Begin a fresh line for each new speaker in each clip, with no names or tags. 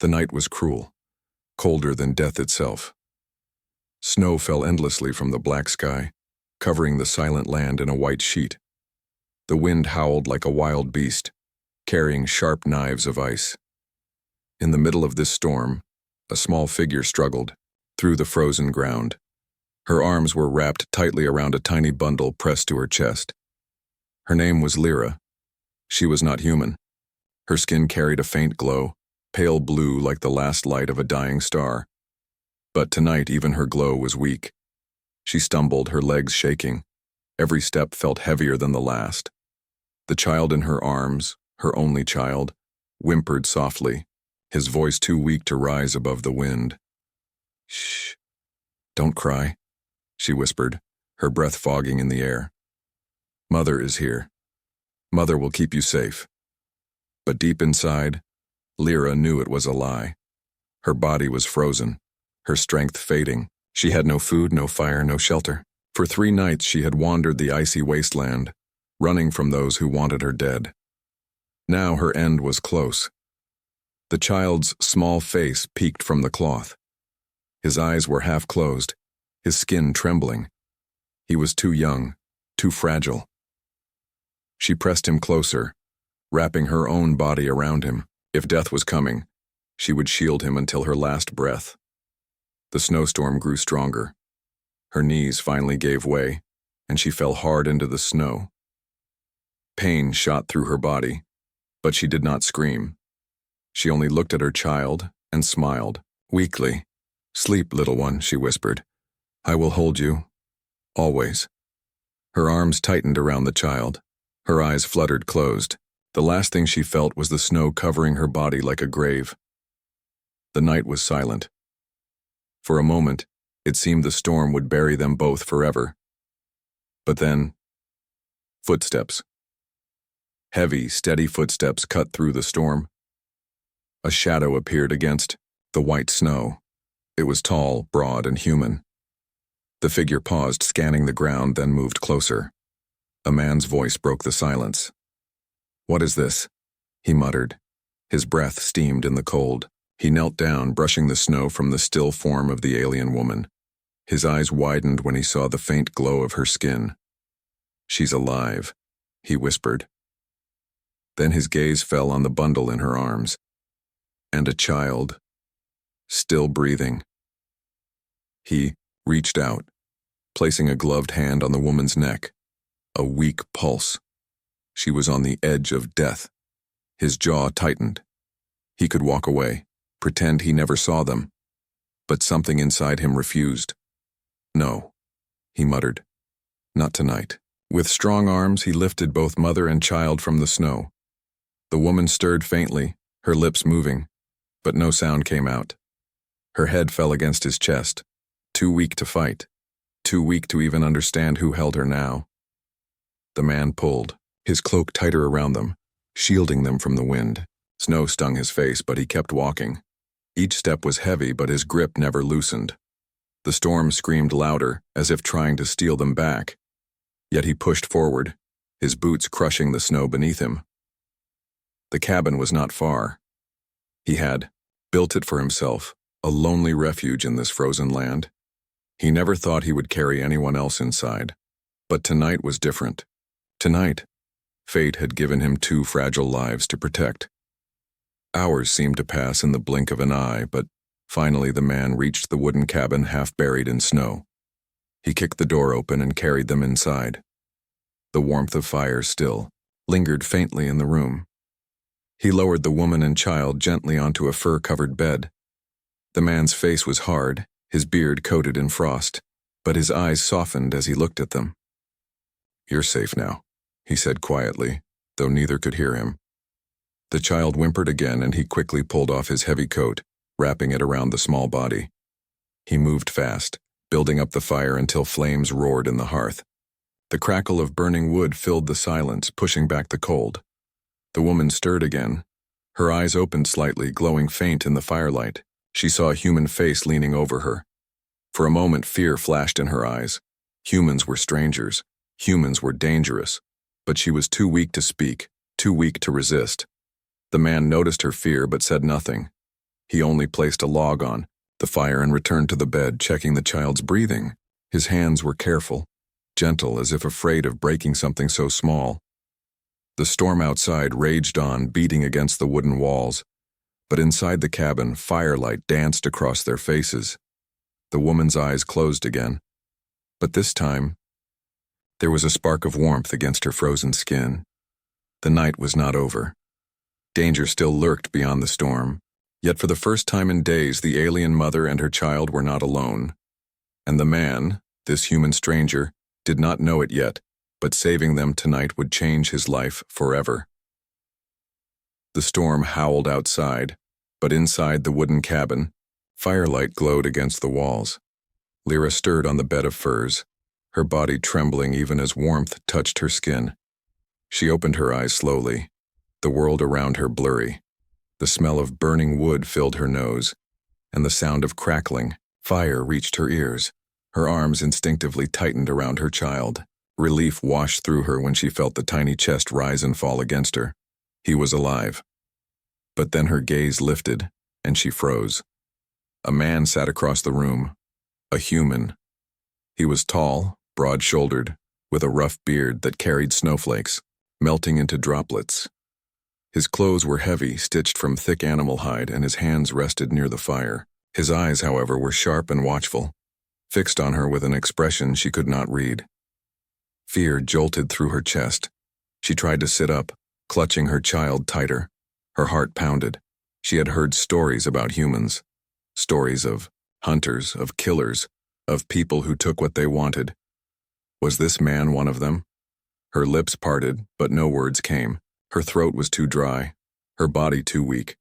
The night was cruel, colder than death itself. Snow fell endlessly from the black sky, covering the silent land in a white sheet. The wind howled like a wild beast, carrying sharp knives of ice. In the middle of this storm, a small figure struggled through the frozen ground. Her arms were wrapped tightly around a tiny bundle pressed to her chest. Her name was Lyra. She was not human. Her skin carried a faint glow, pale blue like the last light of a dying star. But tonight even her glow was weak. She stumbled, her legs shaking. Every step felt heavier than the last. The child in her arms, her only child, whimpered softly, his voice too weak to rise above the wind. "Shh, don't cry," she whispered, her breath fogging in the air. "Mother is here. Mother will keep you safe." But deep inside, Lyra knew it was a lie. Her body was frozen, her strength fading. She had no food, no fire, no shelter. For 3 nights she had wandered the icy wasteland, running from those who wanted her dead. Now her end was close. The child's small face peeked from the cloth. His eyes were half closed, his skin trembling. He was too young, too fragile. She pressed him closer, wrapping her own body around him. If death was coming, she would shield him until her last breath. The snowstorm grew stronger. Her knees finally gave way, and she fell hard into the snow. Pain shot through her body, but she did not scream. She only looked at her child and smiled, weakly. "Sleep, little one," she whispered. "I will hold you, always." Her arms tightened around the child. Her eyes fluttered closed. The last thing she felt was the snow covering her body like a grave. The night was silent. For a moment, it seemed the storm would bury them both forever. But then, footsteps. Heavy, steady footsteps cut through the storm. A shadow appeared against the white snow. It was tall, broad, and human. The figure paused, scanning the ground, then moved closer. A man's voice broke the silence. "What is this?" he muttered. His breath steamed in the cold. He knelt down, brushing the snow from the still form of the alien woman. His eyes widened when he saw the faint glow of her skin. "She's alive," he whispered. Then his gaze fell on the bundle in her arms. And a child, still breathing. He reached out, placing a gloved hand on the woman's neck. A weak pulse. She was on the edge of death. His jaw tightened. He could walk away, pretend he never saw them. But something inside him refused. "No," he muttered. "Not tonight." With strong arms, he lifted both mother and child from the snow. The woman stirred faintly, her lips moving, but no sound came out. Her head fell against his chest, too weak to fight, too weak to even understand who held her now. The man pulled, his cloak tighter around them, shielding them from the wind. Snow stung his face, but he kept walking. Each step was heavy, but his grip never loosened. The storm screamed louder, as if trying to steal them back. Yet he pushed forward, his boots crushing the snow beneath him. The cabin was not far. He had built it for himself, a lonely refuge in this frozen land. He never thought he would carry anyone else inside. But tonight was different. Tonight, fate had given him 2 fragile lives to protect. Hours seemed to pass in the blink of an eye, but finally the man reached the wooden cabin half buried in snow. He kicked the door open and carried them inside. The warmth of fire still lingered faintly in the room. He lowered the woman and child gently onto a fur-covered bed. The man's face was hard, his beard coated in frost, but his eyes softened as he looked at them. "You're safe now," he said quietly, though neither could hear him. The child whimpered again, and he quickly pulled off his heavy coat, wrapping it around the small body. He moved fast, building up the fire until flames roared in the hearth. The crackle of burning wood filled the silence, pushing back the cold. The woman stirred again. Her eyes opened slightly, glowing faint in the firelight. She saw a human face leaning over her. For a moment, fear flashed in her eyes. Humans were strangers. Humans were dangerous. But she was too weak to speak, too weak to resist. The man noticed her fear but said nothing. He only placed a log on the fire and returned to the bed, checking the child's breathing. His hands were careful, gentle, as if afraid of breaking something so small. The storm outside raged on, beating against the wooden walls, but inside the cabin, firelight danced across their faces. The woman's eyes closed again, but this time, there was a spark of warmth against her frozen skin. The night was not over. Danger still lurked beyond the storm, yet for the first time in days, the alien mother and her child were not alone. And the man, this human stranger, did not know it yet, but saving them tonight would change his life forever. The storm howled outside, but inside the wooden cabin, firelight glowed against the walls. Lyra stirred on the bed of furs, her body trembling even as warmth touched her skin. She opened her eyes slowly, the world around her blurry. The smell of burning wood filled her nose, and the sound of crackling fire reached her ears. Her arms instinctively tightened around her child. Relief washed through her when she felt the tiny chest rise and fall against her. He was alive. But then her gaze lifted, and she froze. A man sat across the room, a human. He was tall, broad-shouldered, with a rough beard that carried snowflakes, melting into droplets. His clothes were heavy, stitched from thick animal hide, and his hands rested near the fire. His eyes, however, were sharp and watchful, fixed on her with an expression she could not read. Fear jolted through her chest. She tried to sit up, clutching her child tighter. Her heart pounded. She had heard stories about humans. Stories of hunters, of killers, of people who took what they wanted. Was this man one of them? Her lips parted, but no words came. Her throat was too dry, her body too weak.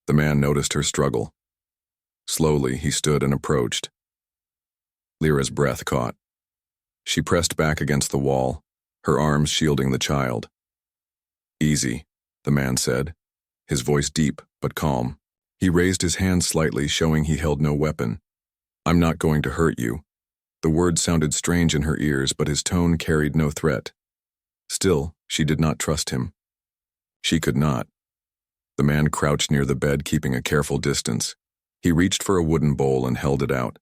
The man noticed her struggle. Slowly, he stood and approached. Lyra's breath caught. She pressed back against the wall, her arms shielding the child. "Easy," the man said, his voice deep but calm. He raised his hand slightly, showing he held no weapon. "I'm not going to hurt you." The words sounded strange in her ears, but his tone carried no threat. Still, she did not trust him. She could not. The man crouched near the bed, keeping a careful distance. He reached for a wooden bowl and held it out.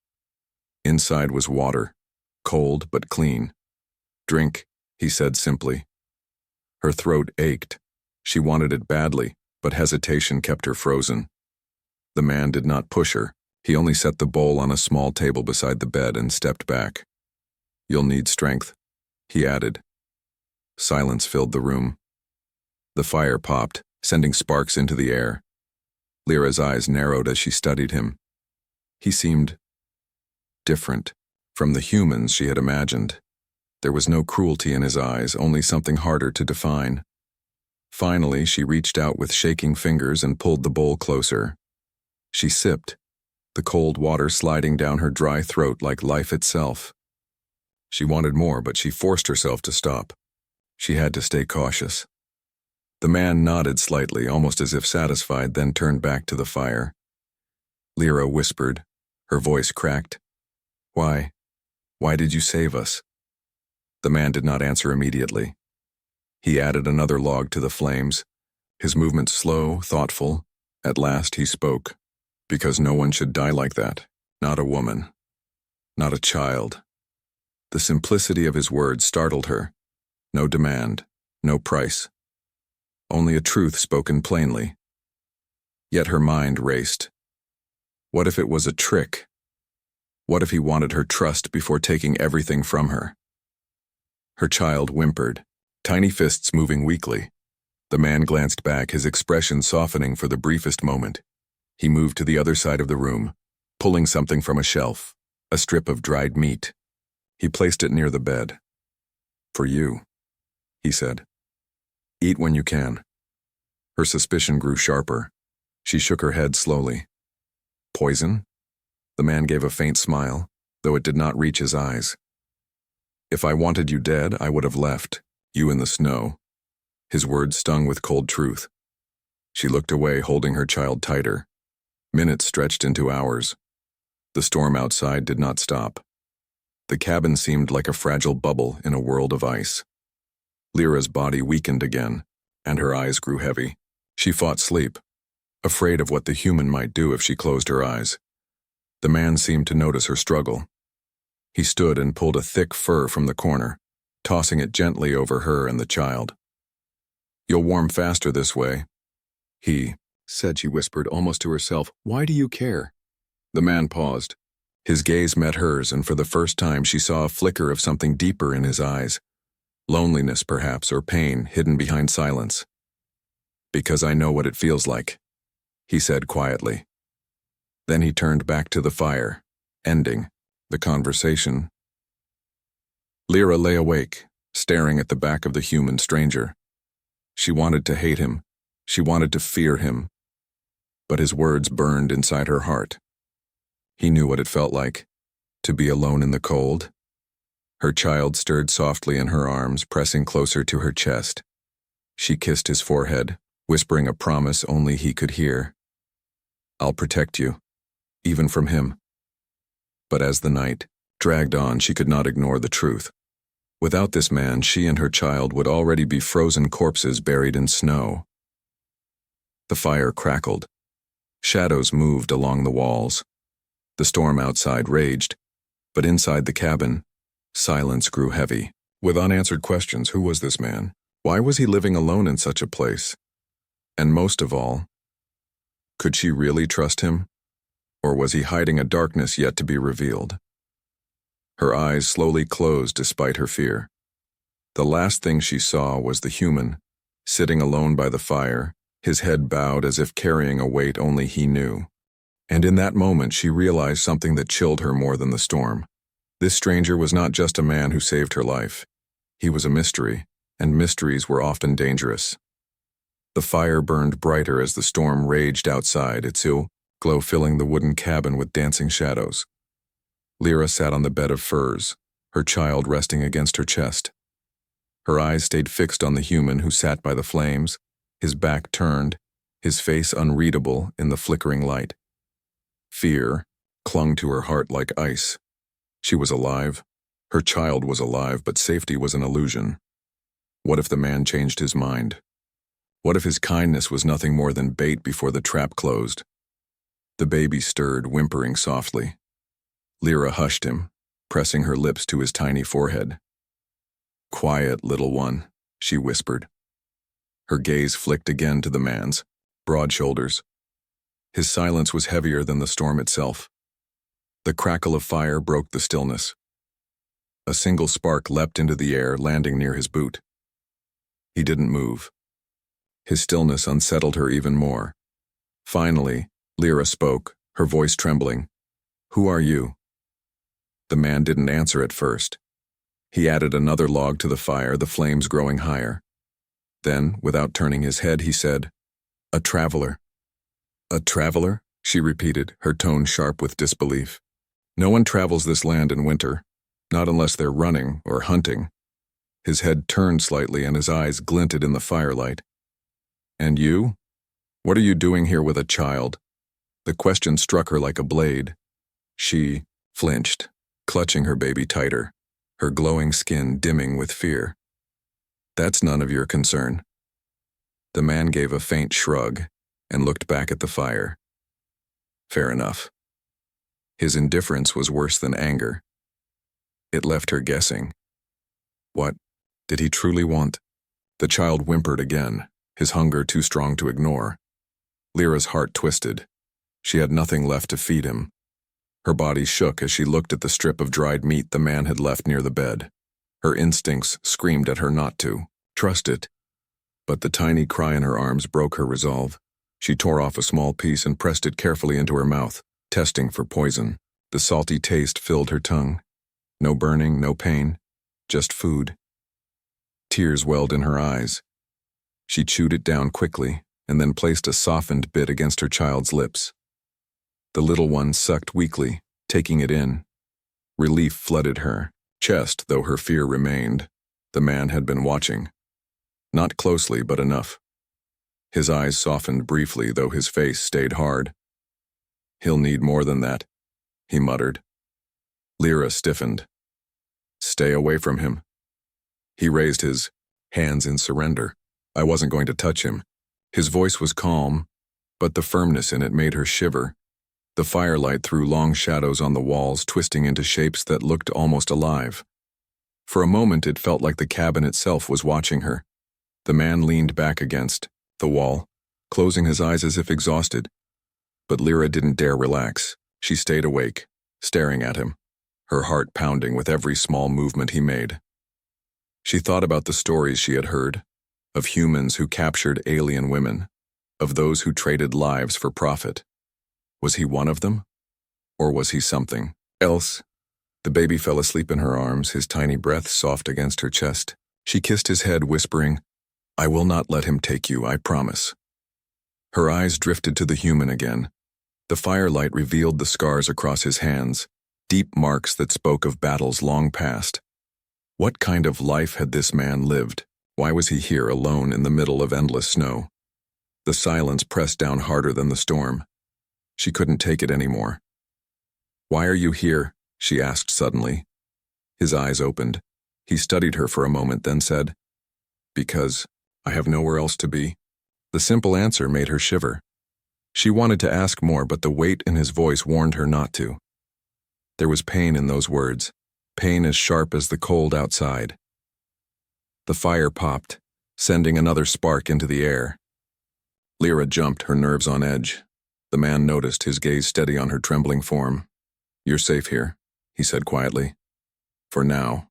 Inside was water, cold but clean. "Drink," he said simply. Her throat ached. She wanted it badly, but hesitation kept her frozen. The man did not push her. He only set the bowl on a small table beside the bed and stepped back. "You'll need strength," he added. Silence filled the room. The fire popped, sending sparks into the air. Lyra's eyes narrowed as she studied him. He seemed different from the humans she had imagined. There was no cruelty in his eyes, only something harder to define. Finally, she reached out with shaking fingers and pulled the bowl closer. She sipped, the cold water sliding down her dry throat like life itself. She wanted more, but she forced herself to stop. She had to stay cautious. The man nodded slightly, almost as if satisfied, then turned back to the fire. Lyra whispered, her voice cracked. Why did you save us?" The man did not answer immediately. He added another log to the flames, his movements slow, thoughtful. At last he spoke. "Because no one should die like that. Not a woman. Not a child." The simplicity of his words startled her. No demand, no price. Only a truth spoken plainly. Yet her mind raced. What if it was a trick? What if he wanted her trust before taking everything from her? Her child whimpered, tiny fists moving weakly. The man glanced back, his expression softening for the briefest moment. He moved to the other side of the room, pulling something from a shelf, a strip of dried meat. He placed it near the bed. "For you," he said. "Eat when you can." Her suspicion grew sharper. She shook her head slowly. "Poison?" The man gave a faint smile, though it did not reach his eyes. "If I wanted you dead, I would have left, you in the snow." His words stung with cold truth. She looked away, holding her child tighter. Minutes stretched into hours. The storm outside did not stop. The cabin seemed like a fragile bubble in a world of ice. Lyra's body weakened again, and her eyes grew heavy. She fought sleep, afraid of what the human might do if she closed her eyes. The man seemed to notice her struggle. He stood and pulled a thick fur from the corner, tossing it gently over her and the child. "You'll warm faster this way," he said. She whispered, almost to herself, "Why do you care?" The man paused. His gaze met hers, and for the first time she saw a flicker of something deeper in his eyes. Loneliness, perhaps, or pain hidden behind silence. "Because I know what it feels like," he said quietly. Then he turned back to the fire, ending the conversation. Lyra lay awake, staring at the back of the human stranger. She wanted to hate him. She wanted to fear him. But his words burned inside her heart. He knew what it felt like, to be alone in the cold. Her child stirred softly in her arms, pressing closer to her chest. She kissed his forehead, whispering a promise only he could hear. "I'll protect you, even from him." But as the night dragged on, she could not ignore the truth. Without this man, she and her child would already be frozen corpses buried in snow. The fire crackled. Shadows moved along the walls. The storm outside raged, but inside the cabin, silence grew heavy. With unanswered questions, who was this man? Why was he living alone in such a place? And most of all, could she really trust him? Or was he hiding a darkness yet to be revealed? Her eyes slowly closed despite her fear. The last thing she saw was the human, sitting alone by the fire, his head bowed as if carrying a weight only he knew. And in that moment she realized something that chilled her more than the storm. This stranger was not just a man who saved her life. He was a mystery, and mysteries were often dangerous. The fire burned brighter as the storm raged outside, its glow filling the wooden cabin with dancing shadows. Lyra sat on the bed of furs, her child resting against her chest. Her eyes stayed fixed on the human who sat by the flames, his back turned, his face unreadable in the flickering light. Fear clung to her heart like ice. She was alive. Her child was alive, but safety was an illusion. What if the man changed his mind? What if his kindness was nothing more than bait before the trap closed? The baby stirred, whimpering softly. Lyra hushed him, pressing her lips to his tiny forehead. "Quiet, little one," she whispered. Her gaze flicked again to the man's, broad shoulders. His silence was heavier than the storm itself. The crackle of fire broke the stillness. A single spark leapt into the air, landing near his boot. He didn't move. His stillness unsettled her even more. Finally, Lyra spoke, her voice trembling. "Who are you?" The man didn't answer at first. He added another log to the fire, the flames growing higher. Then, without turning his head, he said, "A traveler." "A traveler?" she repeated, her tone sharp with disbelief. "No one travels this land in winter, not unless they're running or hunting." His head turned slightly and his eyes glinted in the firelight. "And you? What are you doing here with a child?" The question struck her like a blade. She flinched, clutching her baby tighter, her glowing skin dimming with fear. "That's none of your concern." The man gave a faint shrug and looked back at the fire. Fair enough. His indifference was worse than anger. It left her guessing. What did he truly want? The child whimpered again, his hunger too strong to ignore. Lyra's heart twisted. She had nothing left to feed him. Her body shook as she looked at the strip of dried meat the man had left near the bed. Her instincts screamed at her not to trust it. But the tiny cry in her arms broke her resolve. She tore off a small piece and pressed it carefully into her mouth, testing for poison. The salty taste filled her tongue. No burning, no pain, just food. Tears welled in her eyes. She chewed it down quickly and then placed a softened bit against her child's lips. The little one sucked weakly, taking it in. Relief flooded her chest, though her fear remained. The man had been watching. Not closely, but enough. His eyes softened briefly, though his face stayed hard. "He'll need more than that," he muttered. Lyra stiffened. "Stay away from him." He raised his hands in surrender. "I wasn't going to touch him." His voice was calm, but the firmness in it made her shiver. The firelight threw long shadows on the walls, twisting into shapes that looked almost alive. For a moment it felt like the cabin itself was watching her. The man leaned back against the wall, closing his eyes as if exhausted. But Lyra didn't dare relax. She stayed awake, staring at him, her heart pounding with every small movement he made. She thought about the stories she had heard, of humans who captured alien women, of those who traded lives for profit. Was he one of them? Or was he something else? The baby fell asleep in her arms, his tiny breath soft against her chest. She kissed his head, whispering, "I will not let him take you, I promise." Her eyes drifted to the human again. The firelight revealed the scars across his hands, deep marks that spoke of battles long past. What kind of life had this man lived? Why was he here alone in the middle of endless snow? The silence pressed down harder than the storm. She couldn't take it anymore. "Why are you here?" she asked suddenly. His eyes opened. He studied her for a moment, then said, "Because I have nowhere else to be." The simple answer made her shiver. She wanted to ask more, but the weight in his voice warned her not to. There was pain in those words, pain as sharp as the cold outside. The fire popped, sending another spark into the air. Lyra jumped, her nerves on edge. The man noticed, his gaze steady on her trembling form. "You're safe here," he said quietly. "For now."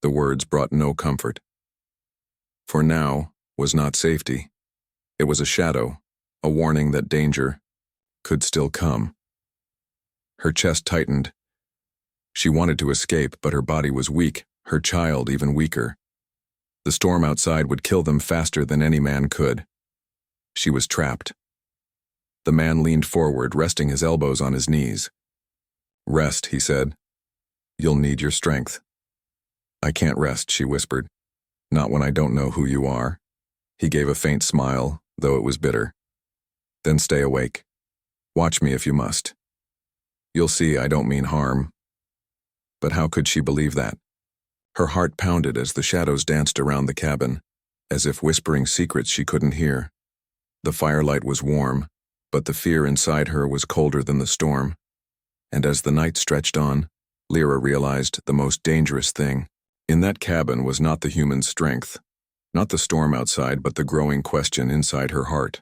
The words brought no comfort. For now was not safety. It was a shadow, a warning that danger could still come. Her chest tightened. She wanted to escape, but her body was weak, her child even weaker. The storm outside would kill them faster than any man could. She was trapped. The man leaned forward, resting his elbows on his knees. "Rest," he said. "You'll need your strength." "I can't rest," she whispered. "Not when I don't know who you are." He gave a faint smile, though it was bitter. "Then stay awake. Watch me if you must. You'll see I don't mean harm." But how could she believe that? Her heart pounded as the shadows danced around the cabin, as if whispering secrets she couldn't hear. The firelight was warm, but the fear inside her was colder than the storm. And as the night stretched on, Lyra realized the most dangerous thing in that cabin was not the human strength, not the storm outside, but the growing question inside her heart.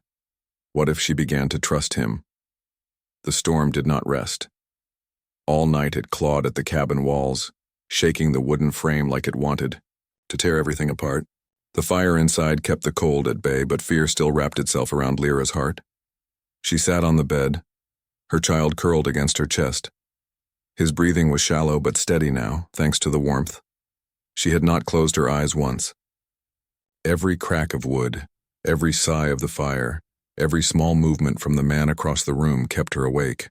What if she began to trust him? The storm did not rest. All night it clawed at the cabin walls, shaking the wooden frame like it wanted to tear everything apart. The fire inside kept the cold at bay, but fear still wrapped itself around Lyra's heart. She sat on the bed, her child curled against her chest. His breathing was shallow but steady now, thanks to the warmth. She had not closed her eyes once. Every crack of wood, every sigh of the fire, every small movement from the man across the room kept her awake.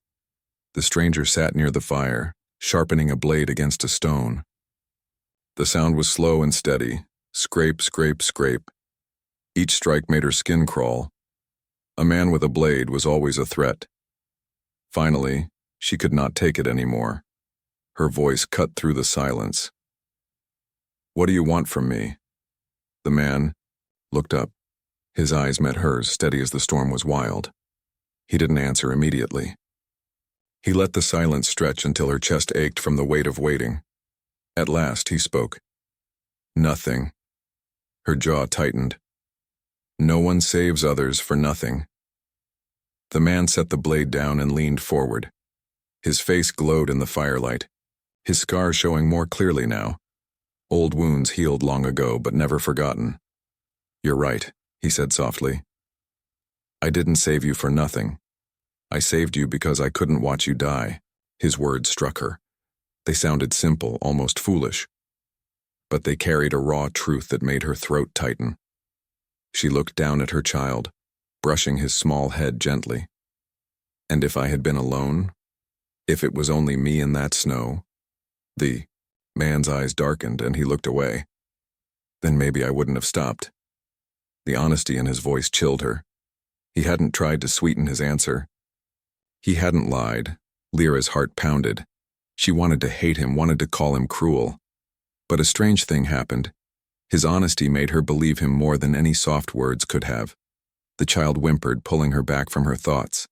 The stranger sat near the fire, sharpening a blade against a stone. The sound was slow and steady, scrape, scrape, scrape. Each strike made her skin crawl. A man with a blade was always a threat. Finally, she could not take it anymore. Her voice cut through the silence. "What do you want from me?" The man looked up. His eyes met hers, steady as the storm was wild. He didn't answer immediately. He let the silence stretch until her chest ached from the weight of waiting. At last, he spoke. "Nothing." Her jaw tightened. "No one saves others for nothing." The man set the blade down and leaned forward. His face glowed in the firelight, his scars showing more clearly now. Old wounds healed long ago, but never forgotten. "You're right," he said softly. "I didn't save you for nothing. I saved you because I couldn't watch you die." His words struck her. They sounded simple, almost foolish. But they carried a raw truth that made her throat tighten. She looked down at her child, brushing his small head gently. "And if I had been alone? If it was only me in that snow?" The man's eyes darkened and he looked away. "Then maybe I wouldn't have stopped." The honesty in his voice chilled her. He hadn't tried to sweeten his answer. He hadn't lied. Lyra's heart pounded. She wanted to hate him, wanted to call him cruel. But a strange thing happened. His honesty made her believe him more than any soft words could have. The child whimpered, pulling her back from her thoughts.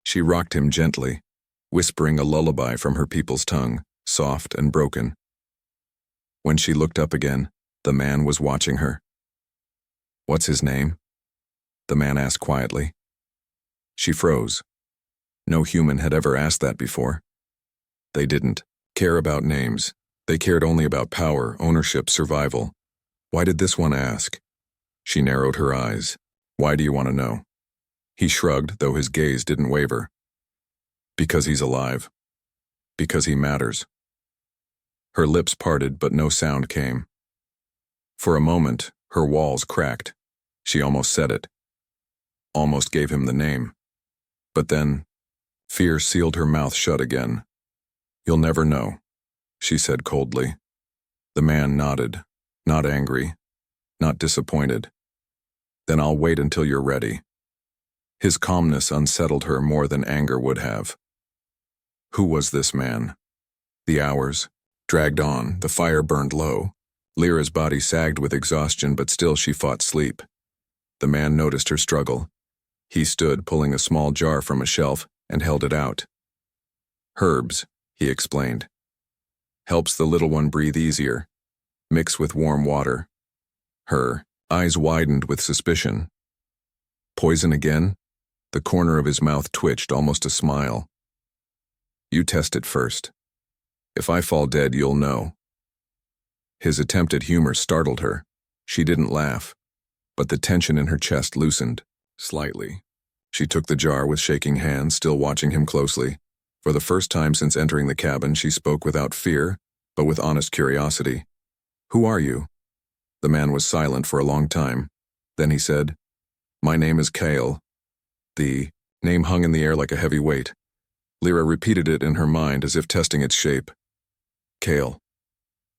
She rocked him gently, whispering a lullaby from her people's tongue, soft and broken. When she looked up again, the man was watching her. "What's his name?" the man asked quietly. She froze. No human had ever asked that before. They didn't care about names. They cared only about power, ownership, survival. Why did this one ask? She narrowed her eyes. "Why do you want to know?" He shrugged, though his gaze didn't waver. "Because he's alive. Because he matters." Her lips parted, but no sound came. For a moment, her walls cracked. She almost said it. Almost gave him the name. But then, fear sealed her mouth shut again. "You'll never know," she said coldly. The man nodded, not angry, not disappointed. "Then I'll wait until you're ready." His calmness unsettled her more than anger would have. Who was this man? The hours dragged on, the fire burned low. Lyra's body sagged with exhaustion, but still she fought sleep. The man noticed her struggle. He stood, pulling a small jar from a shelf, and held it out. "Herbs," he explained. "Helps the little one breathe easier. Mix with warm water." Her eyes widened with suspicion. "Poison again?" The corner of his mouth twitched, almost a smile. "You test it first. If I fall dead, you'll know." His attempt at humor startled her. She didn't laugh, but the tension in her chest loosened, slightly. She took the jar with shaking hands, still watching him closely. For the first time since entering the cabin, she spoke without fear, but with honest curiosity. "Who are you?" The man was silent for a long time. Then he said, "My name is Kale." The name hung in the air like a heavy weight. Lyra repeated it in her mind as if testing its shape. Kale.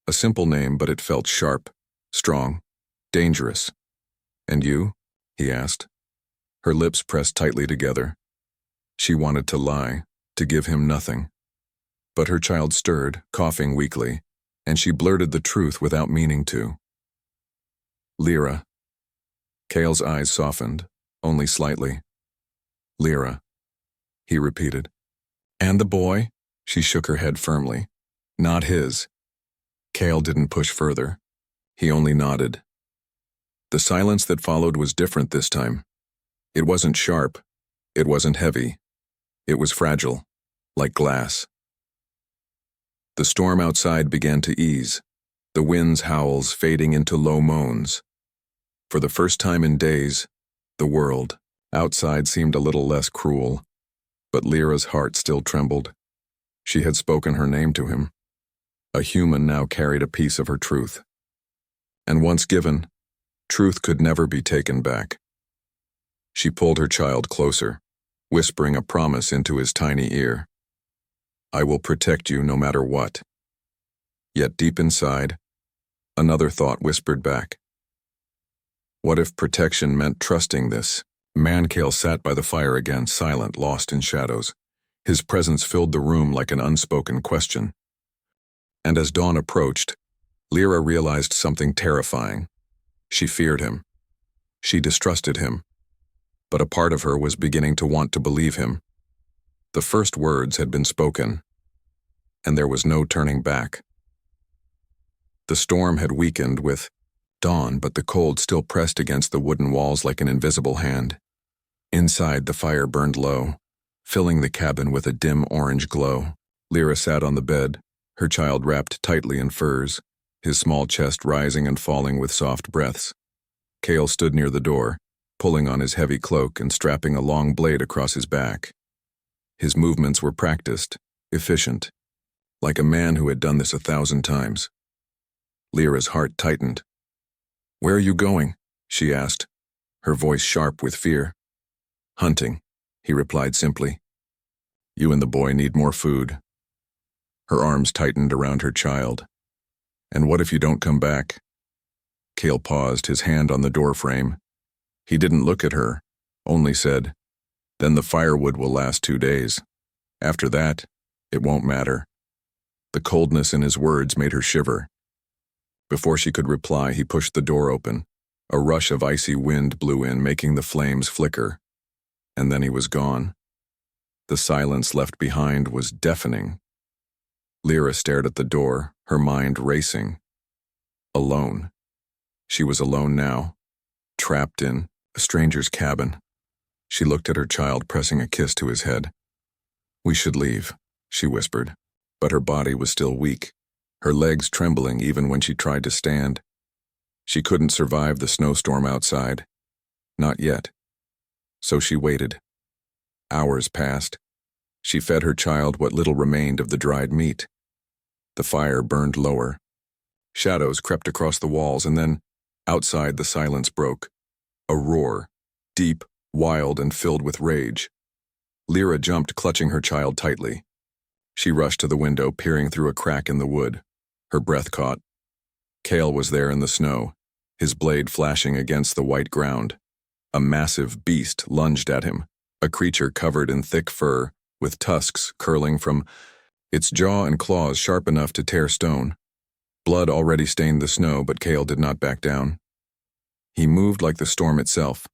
A simple name, but it felt sharp, strong, dangerous. "And you?" he asked. Her lips pressed tightly together. She wanted to lie, to give him nothing. But her child stirred, coughing weakly, and she blurted the truth without meaning to. "Lyra." Kale's eyes softened, only slightly. "Lyra," he repeated. "And the boy?" She shook her head firmly. "Not his." Kale didn't push further. He only nodded. The silence that followed was different this time. It wasn't sharp. It wasn't heavy. It was fragile, like glass. The storm outside began to ease, the wind's howls fading into low moans. For the first time in days, the world outside seemed a little less cruel, but Lyra's heart still trembled. She had spoken her name to him. A human now carried a piece of her truth. And once given, truth could never be taken back. She pulled her child closer, whispering a promise into his tiny ear. "I will protect you no matter what." Yet deep inside, another thought whispered back. What if protection meant trusting this? Mankale sat by the fire again, silent, lost in shadows. His presence filled the room like an unspoken question. And as dawn approached, Lyra realized something terrifying. She feared him. She distrusted him. But a part of her was beginning to want to believe him. The first words had been spoken, and there was no turning back. The storm had weakened with dawn, but the cold still pressed against the wooden walls like an invisible hand. Inside, the fire burned low, filling the cabin with a dim orange glow. Lyra sat on the bed, her child wrapped tightly in furs, his small chest rising and falling with soft breaths. Kale stood near the door, pulling on his heavy cloak and strapping a long blade across his back. His movements were practiced, efficient, like a man who had done this 1,000 times. Lyra's heart tightened. "Where are you going?" she asked, her voice sharp with fear. "Hunting," he replied simply. "You and the boy need more food." Her arms tightened around her child. "And what if you don't come back?" Kale paused, his hand on the doorframe. He didn't look at her, only said, "Then the firewood will last 2 days. After that, it won't matter." The coldness in his words made her shiver. Before she could reply, he pushed the door open, A rush of icy wind blew in, making the flames flicker. And then he was gone. The silence left behind was deafening. Lyra stared at the door, her mind racing. Alone. She was alone now, trapped in a stranger's cabin. She looked at her child, pressing a kiss to his head. "We should leave," she whispered, but her body was still weak, her legs trembling even when she tried to stand. She couldn't survive the snowstorm outside. Not yet. So she waited. Hours passed. She fed her child what little remained of the dried meat. The fire burned lower. Shadows crept across the walls, and then, outside, the silence broke. A roar, deep, wild, and filled with rage. Lyra jumped, clutching her child tightly. She rushed to the window, peering through a crack in the wood. Her breath caught. Kale was there in the snow, his blade flashing against the white ground. A massive beast lunged at him, a creature covered in thick fur, with tusks curling from its jaw and claws sharp enough to tear stone. Blood already stained the snow, but Kale did not back down. He moved like the storm itself,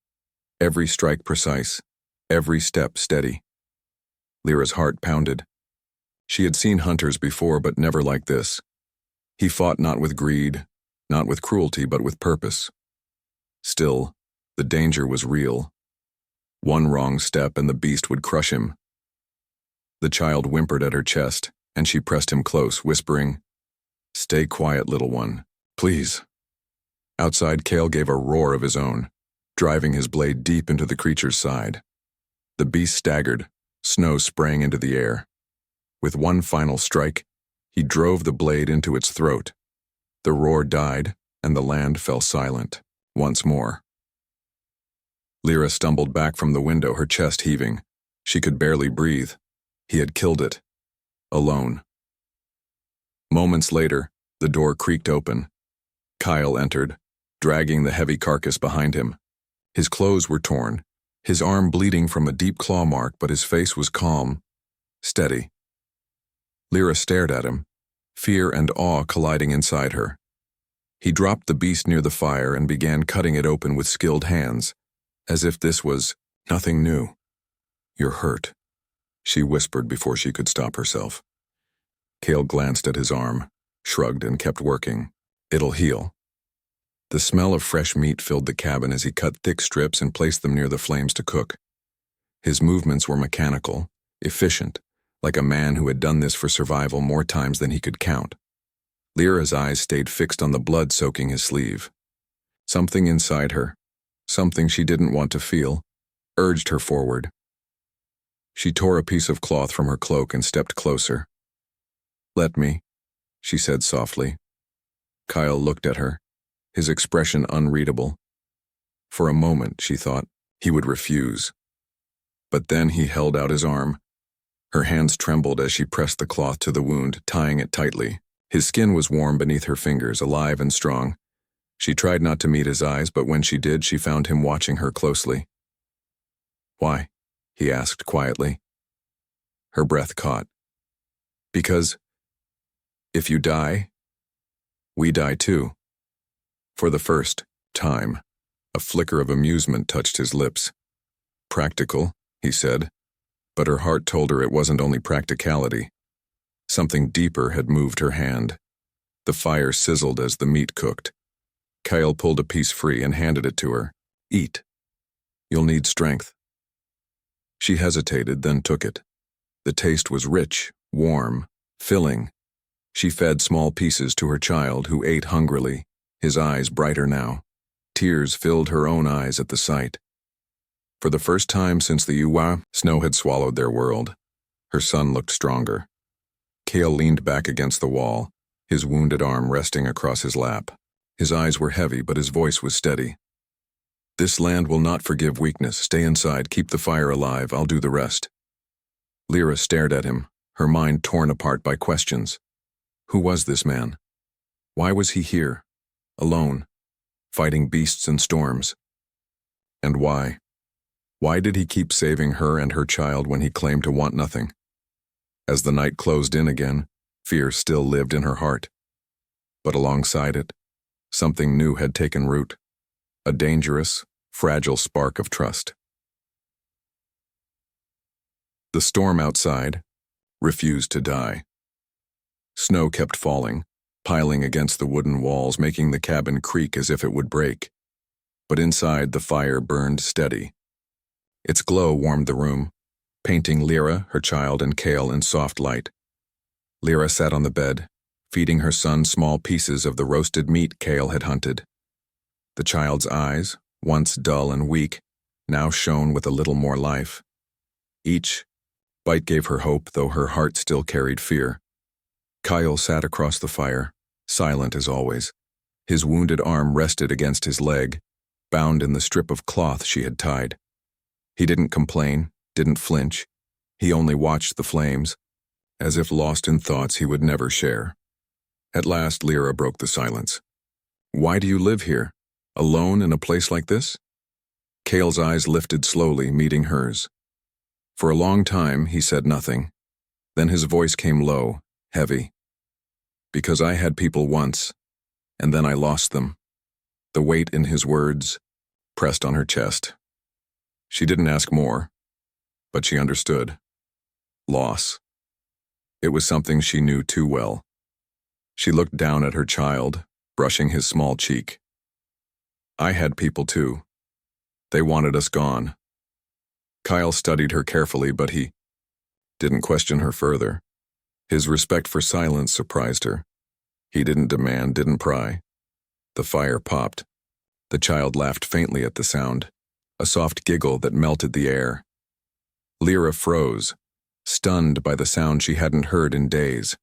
every strike precise, every step steady. Lyra's heart pounded. She had seen hunters before, but never like this. He fought not with greed, not with cruelty, but with purpose. Still, the danger was real. One wrong step and the beast would crush him. The child whimpered at her chest, and she pressed him close, whispering, "Stay quiet, little one, please." Outside, Kale gave a roar of his own, driving his blade deep into the creature's side. The beast staggered, snow sprang into the air. With one final strike, he drove the blade into its throat. The roar died, and the land fell silent, once more. Lyra stumbled back from the window, her chest heaving. She could barely breathe. He had killed it. Alone. Moments later, the door creaked open. Kyle entered, dragging the heavy carcass behind him. His clothes were torn, his arm bleeding from a deep claw mark, but his face was calm, steady. Lyra stared at him, fear and awe colliding inside her. He dropped the beast near the fire and began cutting it open with skilled hands, as if this was nothing new. "You're hurt," she whispered before she could stop herself. Kale glanced at his arm, shrugged, and kept working. "It'll heal." The smell of fresh meat filled the cabin as he cut thick strips and placed them near the flames to cook. His movements were mechanical, efficient, like a man who had done this for survival more times than he could count. Lyra's eyes stayed fixed on the blood soaking his sleeve. Something inside her, something she didn't want to feel, urged her forward. She tore a piece of cloth from her cloak and stepped closer. "Let me," she said softly. Kyle looked at her, his expression unreadable. For a moment, she thought, he would refuse. But then he held out his arm. Her hands trembled as she pressed the cloth to the wound, tying it tightly. His skin was warm beneath her fingers, alive and strong. She tried not to meet his eyes, but when she did, she found him watching her closely. "Why?" he asked quietly. Her breath caught. "Because if you die, we die too." For the first time, a flicker of amusement touched his lips. "Practical," he said, but her heart told her it wasn't only practicality. Something deeper had moved her hand. The fire sizzled as the meat cooked. Kyle pulled a piece free and handed it to her. "Eat. You'll need strength." She hesitated, then took it. The taste was rich, warm, filling. She fed small pieces to her child, who ate hungrily, his eyes brighter now. Tears filled her own eyes at the sight. For the first time since the HFY, snow had swallowed their world. Her son looked stronger. Kale leaned back against the wall, his wounded arm resting across his lap. His eyes were heavy, but his voice was steady. "This land will not forgive weakness. Stay inside, keep the fire alive, I'll do the rest." Lyra stared at him, her mind torn apart by questions. Who was this man? Why was he here, alone, fighting beasts and storms? And why? Why did he keep saving her and her child when he claimed to want nothing? As the night closed in again, fear still lived in her heart. But alongside it, something new had taken root. a dangerous, fragile spark of trust. The storm outside refused to die. Snow kept falling, piling against the wooden walls, making the cabin creak as if it would break. But inside, the fire burned steady. Its glow warmed the room, painting Lyra, her child, and Kale in soft light. Lyra sat on the bed, feeding her son small pieces of the roasted meat Kale had hunted. The child's eyes, once dull and weak, now shone with a little more life. Each bite gave her hope, though her heart still carried fear. Kyle sat across the fire, silent as always. His wounded arm rested against his leg, bound in the strip of cloth she had tied. He didn't complain, didn't flinch. He only watched the flames, as if lost in thoughts he would never share. At last, Lyra broke the silence. "Why do you live here, alone in a place like this?" Kale's eyes lifted slowly, meeting hers. For a long time, he said nothing. Then his voice came low, heavy. "Because I had people once, and then I lost them." The weight in his words pressed on her chest. She didn't ask more, but she understood. Loss. It was something she knew too well. She looked down at her child, brushing his small cheek. "I had people too. They wanted us gone." Kyle studied her carefully, but he didn't question her further. His respect for silence surprised her. He didn't demand, didn't pry. The fire popped. The child laughed faintly at the sound, a soft giggle that melted the air. Lyra froze, stunned by the sound she hadn't heard in days.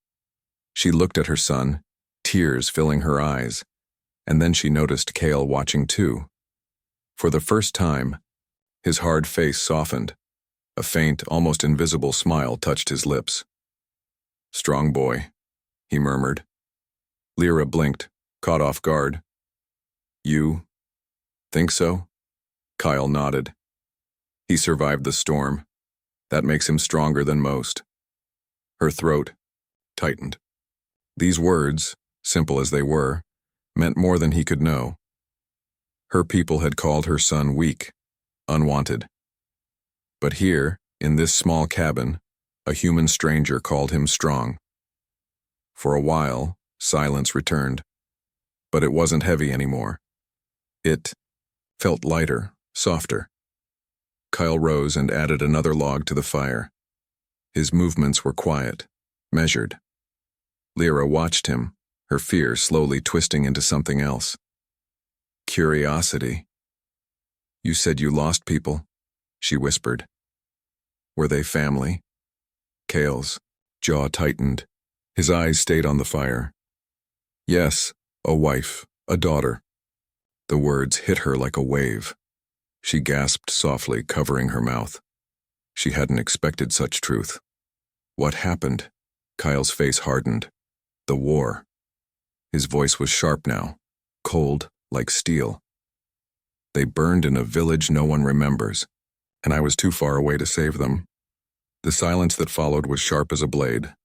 She looked at her son, tears filling her eyes, and then she noticed Kale watching too. For the first time, his hard face softened. A faint, almost invisible smile touched his lips. "Strong boy," he murmured. Lyra blinked, caught off guard. "You think so?" Kyle nodded. "He survived the storm. That makes him stronger than most." Her throat tightened. These words, simple as they were, meant more than he could know. Her people had called her son weak, unwanted. But here, in this small cabin, a human stranger called him strong. For a while, silence returned. But it wasn't heavy anymore. It felt lighter, softer. Kyle rose and added another log to the fire. His movements were quiet, measured. Lyra watched him, her fear slowly twisting into something else. Curiosity. "You said you lost people," she whispered. "Were they family?" Kale's jaw tightened. His eyes stayed on the fire. "Yes, a wife, a daughter." The words hit her like a wave. She gasped softly, covering her mouth. She hadn't expected such truth. "What happened?" Kyle's face hardened. "The war." His voice was sharp now, cold like steel. "They burned in a village no one remembers, and I was too far away to save them." The silence that followed was sharp as a blade.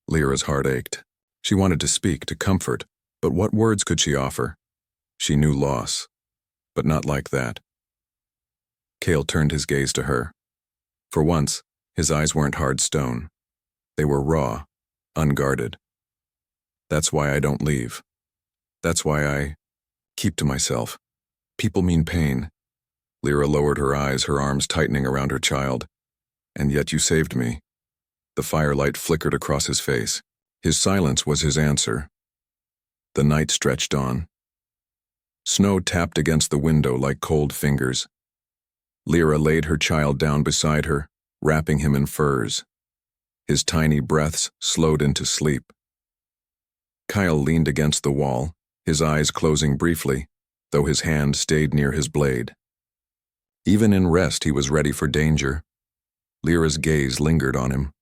Lyra's heart ached. She wanted to speak, to comfort, but what words could she offer? She knew loss, but not like that. Kale turned his gaze to her. For once, his eyes weren't hard stone. They were raw, unguarded. "That's why I don't leave. That's why I keep to myself. People mean pain." Lyra lowered her eyes, her arms tightening around her child. "And yet you saved me." The firelight flickered across his face. His silence was his answer. The night stretched on. Snow tapped against the window like cold fingers. Lyra laid her child down beside her, wrapping him in furs. His tiny breaths slowed into sleep. Kyle leaned against the wall, his eyes closing briefly, though his hand stayed near his blade. Even in rest, he was ready for danger. Lyra's gaze lingered on him.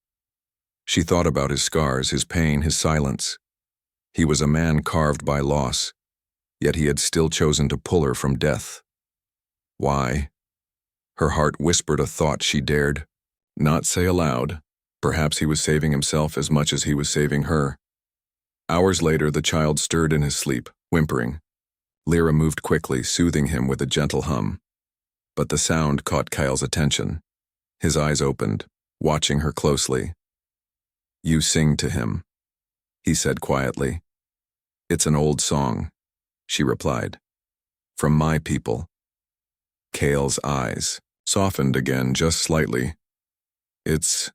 She thought about his scars, his pain, his silence. He was a man carved by loss, yet he had still chosen to pull her from death. Why? Her heart whispered a thought she dared not say aloud. Perhaps he was saving himself as much as he was saving her. Hours later, the child stirred in his sleep, whimpering. Lyra moved quickly, soothing him with a gentle hum. But the sound caught Kyle's attention. His eyes opened, watching her closely. "You sing to him," he said quietly. "It's an old song," she replied. "From my people." Kale's eyes softened again just slightly. "It's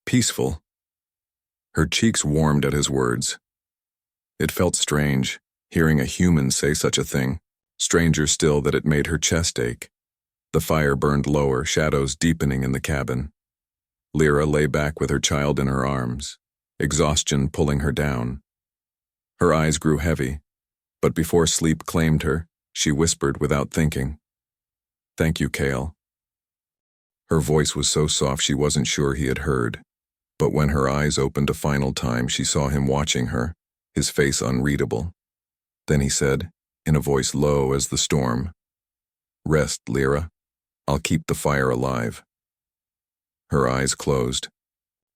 peaceful." Her cheeks warmed at his words. It felt strange, hearing a human say such a thing, stranger still that it made her chest ache. The fire burned lower, shadows deepening in the cabin. Lyra lay back with her child in her arms, exhaustion pulling her down. Her eyes grew heavy, but before sleep claimed her, she whispered without thinking, "Thank you, Kale." Her voice was so soft she wasn't sure he had heard, but when her eyes opened a final time, she saw him watching her, his face unreadable. Then he said, in a voice low as the storm, "Rest, Lyra. I'll keep the fire alive." Her eyes closed,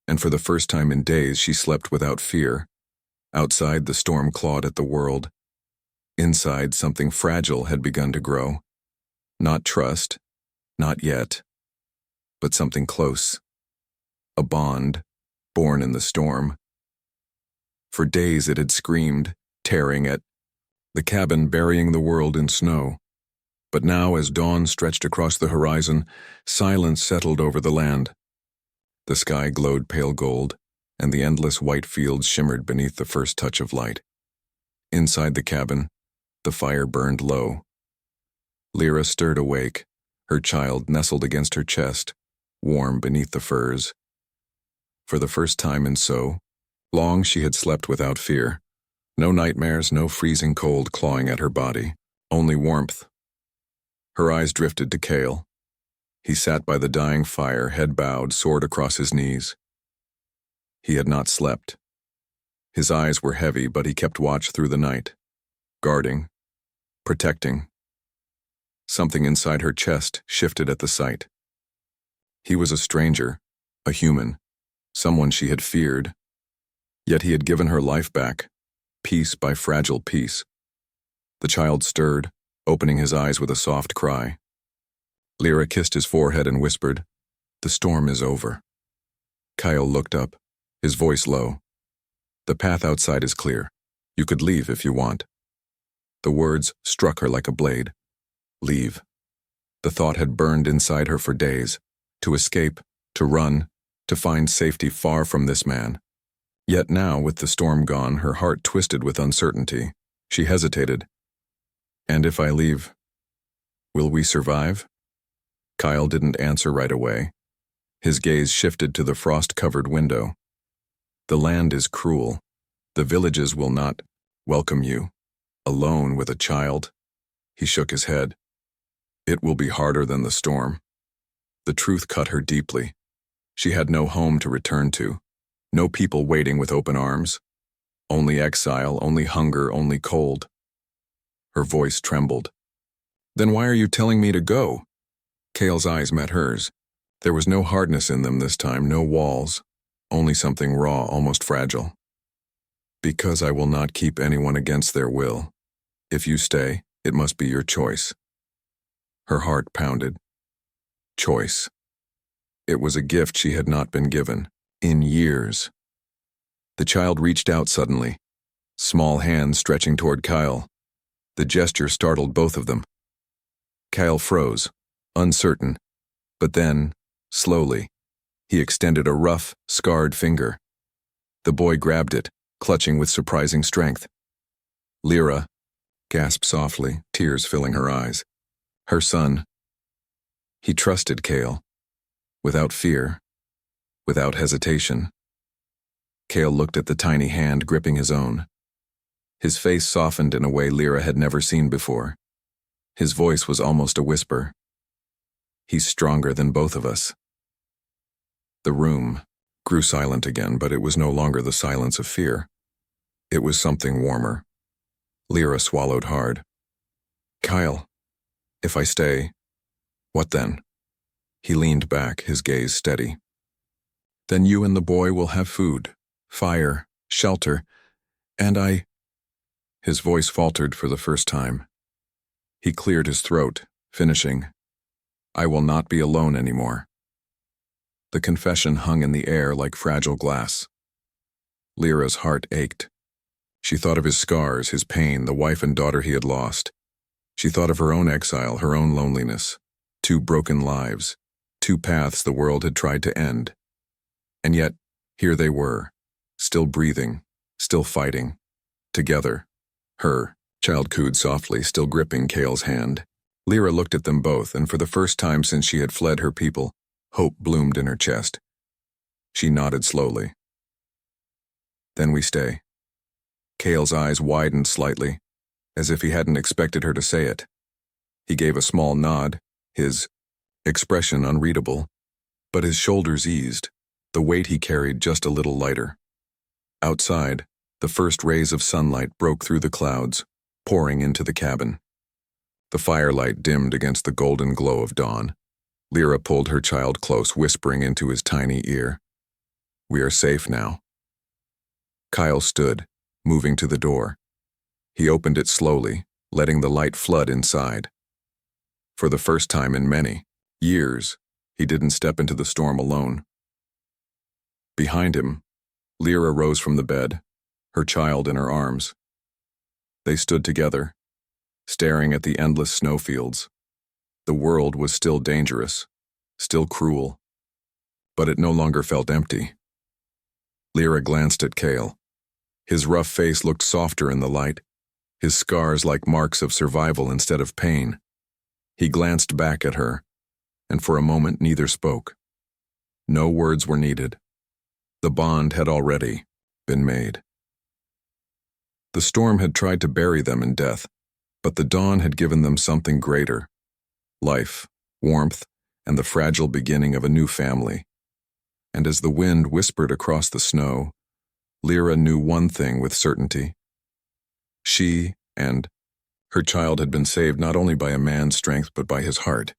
and for the first time in days she slept without fear. Outside, the storm clawed at the world. Inside, something fragile had begun to grow. Not trust, not yet, but something close. A bond, born in the storm. For days it had screamed, tearing at the cabin, burying the world in snow. But now, as dawn stretched across the horizon, silence settled over the land. The sky glowed pale gold, and the endless white fields shimmered beneath the first touch of light. Inside the cabin, the fire burned low. Lyra stirred awake, her child nestled against her chest, warm beneath the furs. For the first time in so long she had slept without fear. No nightmares, no freezing cold clawing at her body, only warmth. Her eyes drifted to Kale. He sat by the dying fire, head bowed, sword across his knees. He had not slept. His eyes were heavy, but he kept watch through the night, guarding, protecting. Something inside her chest shifted at the sight. He was a stranger, a human, someone she had feared. Yet he had given her life back, piece by fragile piece. The child stirred, opening his eyes with a soft cry. Lyra kissed his forehead and whispered, "The storm is over." Kyle looked up, his voice low. "The path outside is clear. You could leave if you want." The words struck her like a blade. Leave. The thought had burned inside her for days. To escape, to run, to find safety far from this man. Yet now, with the storm gone, her heart twisted with uncertainty. She hesitated. "And if I leave, will we survive?" Kyle didn't answer right away. His gaze shifted to the frost-covered window. "The land is cruel. The villages will not welcome you. Alone with a child." He shook his head. "It will be harder than the storm." The truth cut her deeply. She had no home to return to. No people waiting with open arms. Only exile, only hunger, only cold. Her voice trembled. "Then why are you telling me to go?" Kale's eyes met hers. There was no hardness in them this time, no walls, only something raw, almost fragile. "Because I will not keep anyone against their will. If you stay, it must be your choice." Her heart pounded. Choice. It was a gift she had not been given. In years. The child reached out suddenly, small hands stretching toward Kyle. The gesture startled both of them. Kyle froze, uncertain, but then, slowly, he extended a rough, scarred finger. The boy grabbed it, clutching with surprising strength. Lyra gasped softly, tears filling her eyes. Her son. He trusted Kale, without fear, without hesitation. Kale looked at the tiny hand gripping his own. His face softened in a way Lyra had never seen before. His voice was almost a whisper. "He's stronger than both of us." The room grew silent again, but it was no longer the silence of fear. It was something warmer. Lyra swallowed hard. "Kyle, if I stay, what then?" He leaned back, his gaze steady. "Then you and the boy will have food, fire, shelter, and I..." His voice faltered for the first time. He cleared his throat, finishing, "I will not be alone anymore." The confession hung in the air like fragile glass. Lyra's heart ached. She thought of his scars, his pain, the wife and daughter he had lost. She thought of her own exile, her own loneliness. 2 broken lives, 2 paths the world had tried to end. And yet, here they were, still breathing, still fighting, together. Her child cooed softly, still gripping Cale's hand. Lyra looked at them both, and for the first time since she had fled her people, hope bloomed in her chest. She nodded slowly. "Then we stay." Cale's eyes widened slightly, as if he hadn't expected her to say it. He gave a small nod, his expression unreadable, but his shoulders eased, the weight he carried just a little lighter. Outside, the first rays of sunlight broke through the clouds, pouring into the cabin. The firelight dimmed against the golden glow of dawn. Lyra pulled her child close, whispering into his tiny ear, "We are safe now." Kyle stood, moving to the door. He opened it slowly, letting the light flood inside. For the first time in many years, he didn't step into the storm alone. Behind him, Lyra rose from the bed, her child in her arms. They stood together, staring at the endless snowfields. The world was still dangerous, still cruel, but it no longer felt empty. Lyra glanced at Cale. His rough face looked softer in the light, his scars like marks of survival instead of pain. He glanced back at her, and for a moment neither spoke. No words were needed. The bond had already been made. The storm had tried to bury them in death, but the dawn had given them something greater: life, warmth, and the fragile beginning of a new family. And as the wind whispered across the snow, Lyra knew one thing with certainty. She and her child had been saved not only by a man's strength but by his heart.